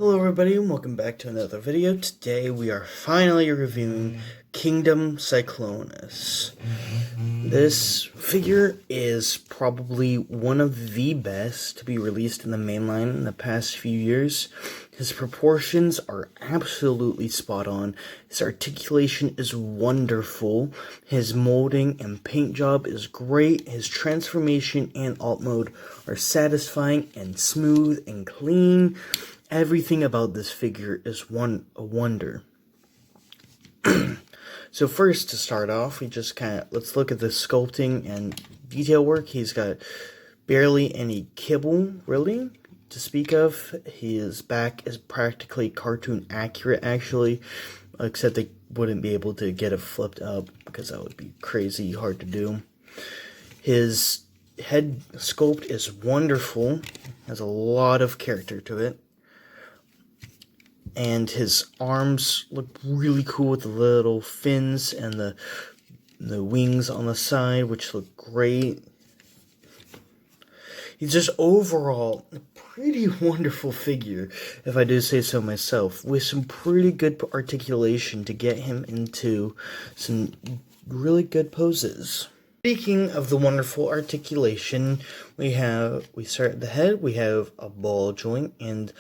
Hello everybody and welcome back to another video. Today we are finally reviewing Kingdom Cyclonus. This figure is probably one of the best to be released in the mainline in the past few years. His proportions are absolutely spot on. His articulation is wonderful. His molding and paint job is great. His transformation and alt mode are satisfying and smooth and clean. Everything about this figure is a wonder. So first, to start off, let's look at the sculpting and detail work. He's got barely any kibble, really, to speak of. His back is practically cartoon accurate, actually, except they wouldn't be able to get it flipped up, because that would be crazy hard to do. His head sculpt is wonderful, has a lot of character to it. And his arms look really cool with the little fins and the wings on the side, which look great. He's just overall a pretty wonderful figure, if I do say so myself, with some pretty good articulation to get him into some really good poses. Speaking of the wonderful articulation, we start at the head. We have a ball joint and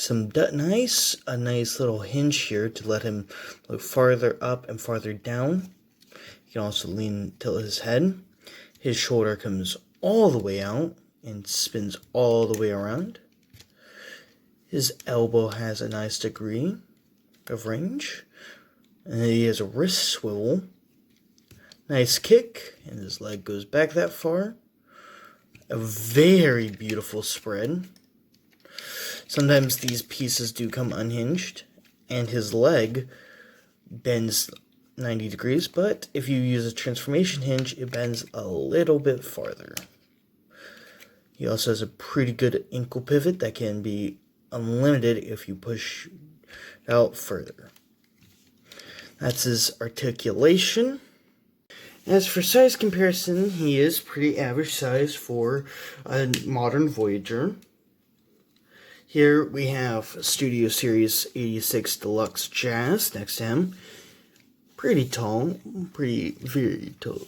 a nice little hinge here to let him look farther up and farther down. You can also tilt his head. His shoulder comes all the way out and spins all the way around. His elbow has a nice degree of range, and he has a wrist swivel. Nice kick, and his leg goes back that far. A very beautiful spread. Sometimes these pieces do come unhinged, and his leg bends 90 degrees, but if you use a transformation hinge, it bends a little bit farther. He also has a pretty good ankle pivot that can be unlimited if you push out further. That's his articulation. As for size comparison, he is pretty average size for a modern Voyager. Here we have Studio Series 86 Deluxe Jazz next to him. Pretty tall, very tall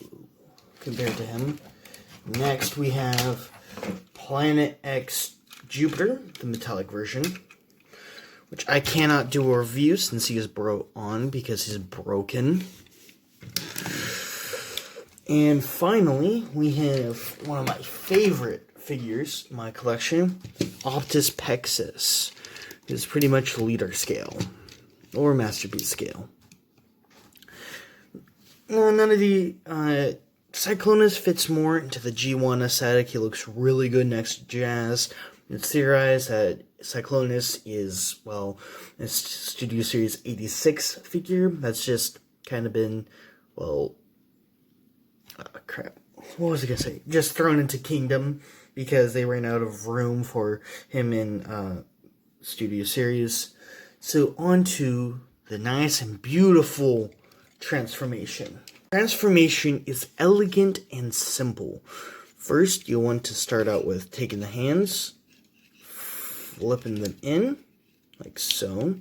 compared to him. Next we have Planet X Jupiter, the metallic version, which I cannot do a review since he is because he's broken. And finally, we have one of my favorite figures in my collection, Optus Pexus. It's pretty much leader scale, or masterpiece scale. None of the Cyclonus fits more into the G1 aesthetic. He looks really good next to Jazz. It's theorized that Cyclonus is, it's Studio Series 86 figure. That's just kind of been, what was I gonna say? Just thrown into Kingdom because they ran out of room for him in Studio Series. So on to the nice and beautiful transformation. Transformation is elegant and simple. First, you'll want to start out with taking the hands, flipping them in, like so.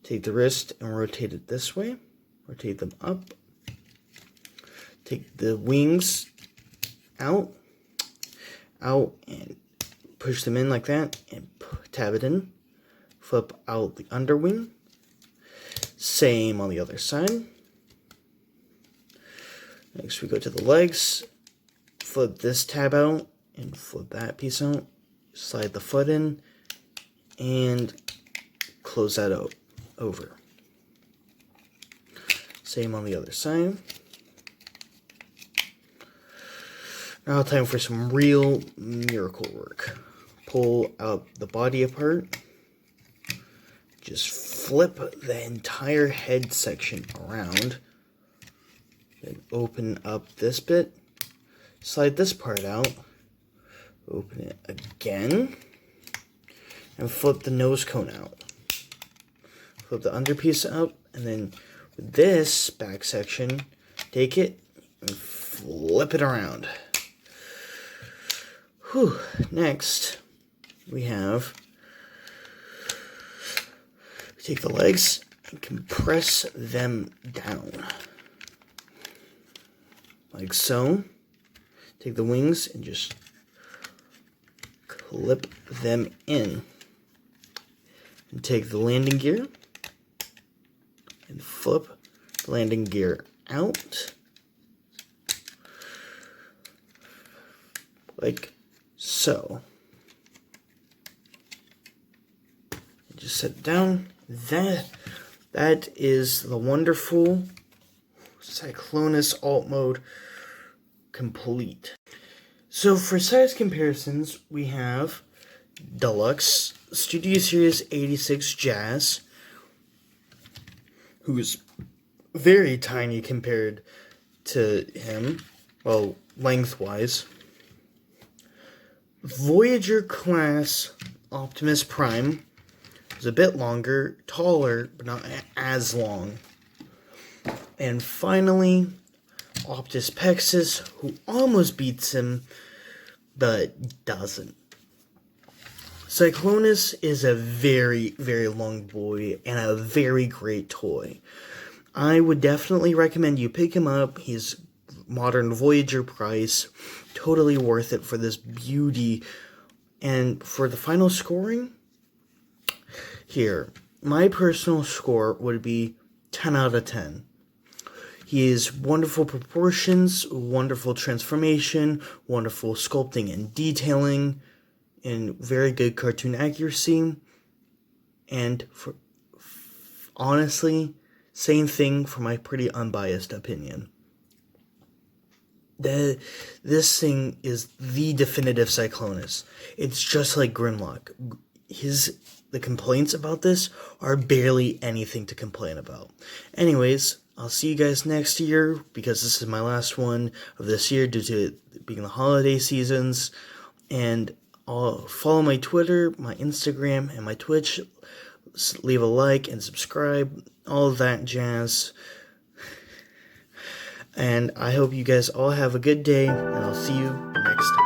Take the wrist and rotate it this way. Rotate them up. Take the wings out, and push them in like that, and tab it in. Flip out the underwing. Same on the other side. Next we go to the legs. Flip this tab out, and flip that piece out. Slide the foot in, and close that out. Over. Same on the other side. Now time for some real miracle work. Pull out the body apart. Just flip the entire head section around. Then open up this bit. Slide this part out. Open it again. And flip the nose cone out. Flip the underpiece up, and then with this back section, take it and flip it around. Whew. Next, we take the legs and compress them down. Like so. Take the wings and just clip them in. And take the landing gear and flip the landing gear out. Like so. Just set it down. That is the wonderful Cyclonus alt mode complete. So for size comparisons, we have Deluxe Studio Series 86 Jazz, who's very tiny compared to him, well, lengthwise. Voyager class Optimus Prime is a bit longer, taller, but not as long. And finally, Optus Pexus, who almost beats him, but doesn't. Cyclonus is a very, very long boy and a very great toy. I would definitely recommend you pick him up. He's modern Voyager price. Totally worth it for this beauty. And for the final scoring, here, my personal score would be 10 out of 10. He has wonderful proportions, wonderful transformation, wonderful sculpting and detailing, and very good cartoon accuracy. And honestly, same thing for my pretty unbiased opinion. This thing is the definitive Cyclonus. It's just like Grimlock. The complaints about this are barely anything to complain about. Anyways, I'll see you guys next year, because this is my last one of this year due to it being the holiday seasons. And I'll follow my Twitter, my Instagram, and my Twitch. Leave a like and subscribe, all of that jazz. And I hope you guys all have a good day, and I'll see you next time.